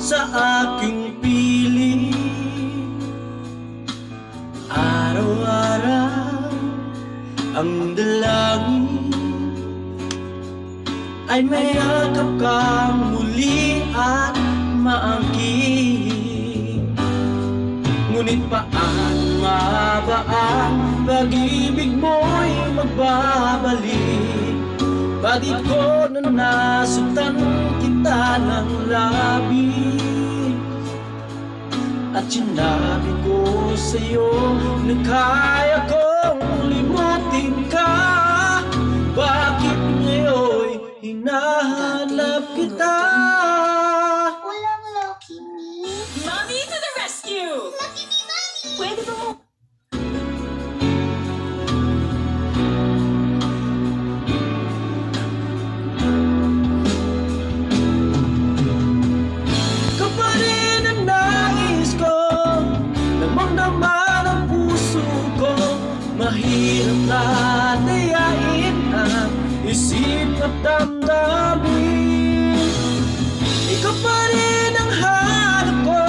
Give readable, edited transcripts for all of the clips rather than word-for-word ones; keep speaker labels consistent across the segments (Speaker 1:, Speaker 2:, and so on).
Speaker 1: sa aking piling. Araw-araw ang dalangin ay mayakap kang muli at maangkin. Ngunit paano nga ba ang pag-ibig mo'y magbabalik? Bakit ko na nasuktan kita ng labis? At sinabi ko sa'yo na kaya kong limutin ka. Bakit ngayon hinahanap kita?
Speaker 2: Walang Lucky Me.
Speaker 3: Mommy to the rescue!
Speaker 2: Lucky Me, Mommy!
Speaker 3: Pwede ba mo?
Speaker 1: Kapatid ang nais ko, damang-daman ang puso ko. Mahirap na dayain ang isip at damdamin. Ikaw pa rin ang hanap ko,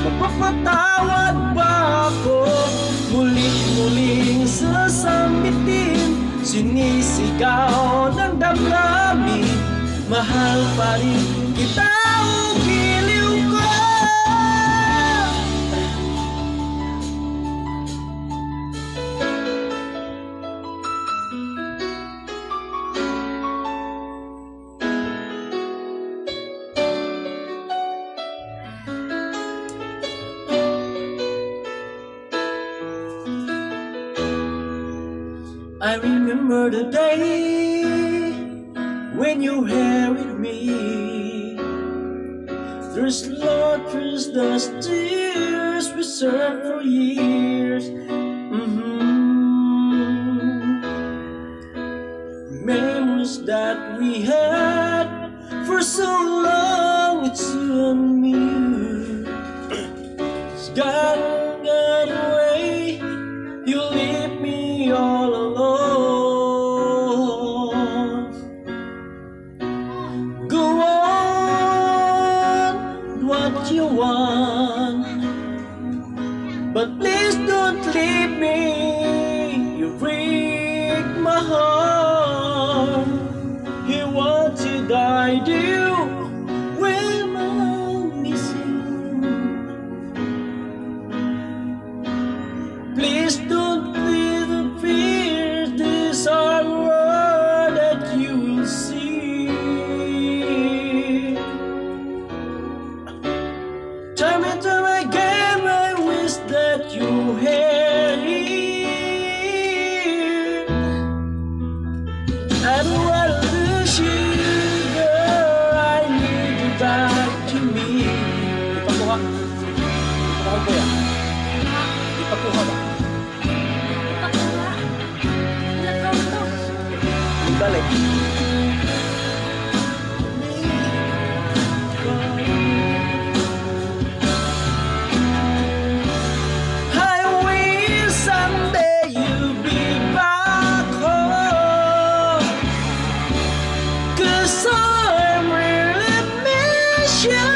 Speaker 1: mapapatawad ba ako? Muling-muling sasambitin, sinisigaw ng damdamin. Mahal pa rin kita o giliw ko. I remember the day when you were here with me. There's laughter, there's tears reserved for years. Memories that we had for so long, it's you and me. It's gone away, you leave me all alone. Go on, what you want, but please don't leave me. You break my heart. He wanted I do when I'm missing. Please don't feel the fear. These are words that you will see. Time and time again, I wish that you had here. I don't wanna lose you, girl. I need you back to me. Ipakuha. Ipakuha ko yan. Ipakuha ba?
Speaker 3: Pakuha. Nagaw to.
Speaker 1: Ibalik. I wish someday you'll be back home, 'cause I really miss you.